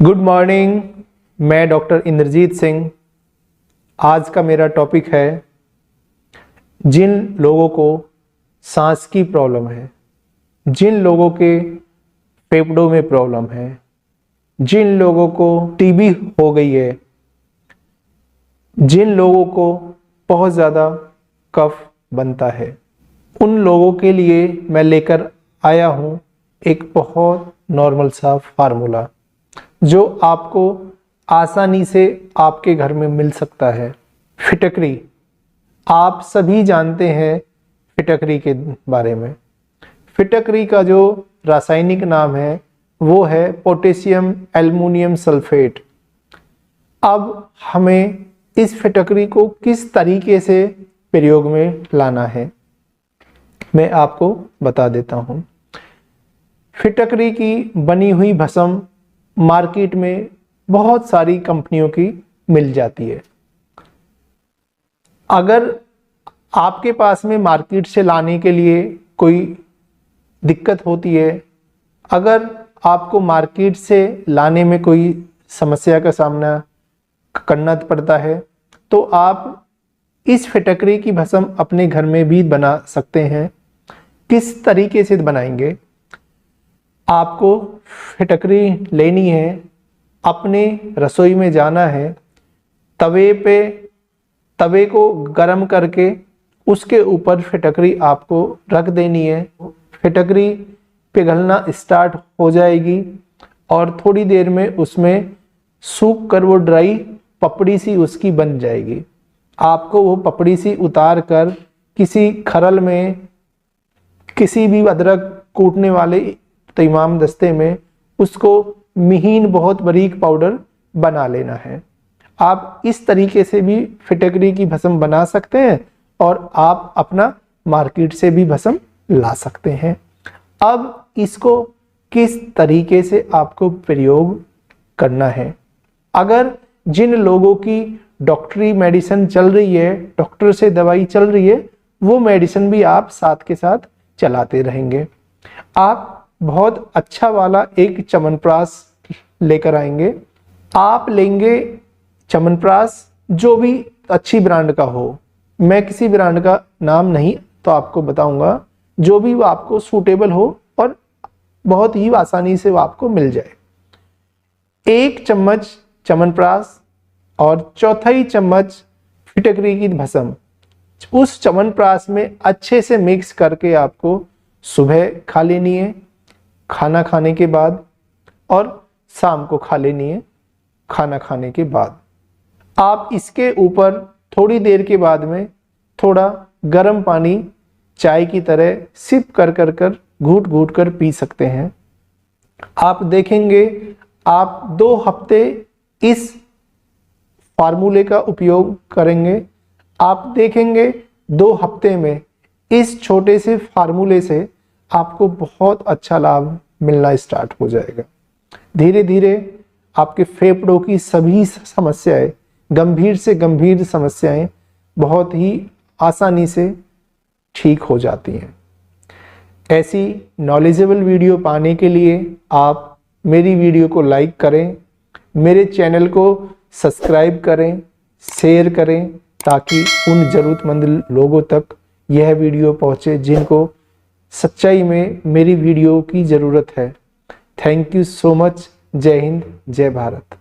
Good morning. मैं doctor Indrajit Singh. आज का मेरा टॉपिक है जिन लोगों को सांस की प्रॉब्लम है, जिन लोगों के फेफड़ों में प्रॉब्लम है, जिन लोगों को टीबी हो गई है, जिन लोगों को बहुत ज़्यादा कफ बनता है, उन लोगों के लिए मैं लेकर आया हूँ एक बहुत नॉर्मल सा फार्मूला जो आपको आसानी से आपके घर में मिल सकता है। फिटकरी, आप सभी जानते हैं फिटकरी के बारे में। फिटकरी का जो रासायनिक नाम है वो है पोटेशियम एल्युमिनियम सल्फेट। अब हमें इस फिटकरी को किस तरीके से प्रयोग में लाना है मैं आपको बता देता हूँ। फिटकरी की बनी हुई भस्म मार्केट में बहुत सारी कंपनियों की मिल जाती है। अगर आपके पास में मार्केट से लाने के लिए कोई दिक्कत होती है, अगर आपको मार्केट से लाने में कोई समस्या का सामना करना पड़ता है तो आप इस फिटकरी की भस्म अपने घर में भी बना सकते हैं। किस तरीके से बनाएंगे? आपको फिटकरी लेनी है, अपने रसोई में जाना है, तवे को गरम करके उसके ऊपर फिटकरी आपको रख देनी है। फिटकरी पिघलना स्टार्ट हो जाएगी और थोड़ी देर में उसमें सूख कर वो ड्राई पपड़ी सी उसकी बन जाएगी। आपको वो पपड़ी सी उतार कर किसी खरल में, किसी भी अदरक कूटने वाले तमाम दस्ते में उसको महीन बहुत बारीक पाउडर बना लेना है। आप इस तरीके से भी फिटकरी की भस्म बना सकते हैं और आप अपना मार्केट से भी भस्म ला सकते हैं। अब इसको किस तरीके से आपको प्रयोग करना है? अगर जिन लोगों की डॉक्टरी मेडिसिन चल रही है, डॉक्टर से दवाई चल रही है, वो मेडिसिन भी आप साथ के साथ चलाते रहेंगे। आप बहुत अच्छा वाला एक च्यवनप्राश लेकर आएंगे। आप लेंगे च्यवनप्राश जो भी अच्छी ब्रांड का हो। मैं किसी ब्रांड का नाम नहीं तो आपको बताऊंगा, जो भी वो आपको सूटेबल हो और बहुत ही आसानी से वो आपको मिल जाए। 1 चम्मच च्यवनप्राश और 1/4 चम्मच फिटकरी की भस्म उस च्यवनप्राश में अच्छे से मिक्स करके आपको सुबह खा लेनी है, खाना खाने के बाद, और शाम को खा लेनी है खाना खाने के बाद। आप इसके ऊपर थोड़ी देर के बाद में थोड़ा गर्म पानी चाय की तरह सिप कर घूट घूट कर पी सकते हैं। आप देखेंगे आप 2 हफ्ते इस फार्मूले का उपयोग करेंगे, आप देखेंगे 2 हफ्ते में इस छोटे से फार्मूले से आपको बहुत अच्छा लाभ मिलना स्टार्ट हो जाएगा। धीरे धीरे आपके फेफड़ों की सभी समस्याएं, गंभीर से गंभीर समस्याएं बहुत ही आसानी से ठीक हो जाती हैं। ऐसी नॉलेजेबल वीडियो पाने के लिए आप मेरी वीडियो को लाइक करें, मेरे चैनल को सब्सक्राइब करें, शेयर करें, ताकि उन ज़रूरतमंद लोगों तक यह वीडियो पहुंचे जिनको सच्चाई में मेरी वीडियो की ज़रूरत है। Thank you so much. जय हिंद, जय भारत।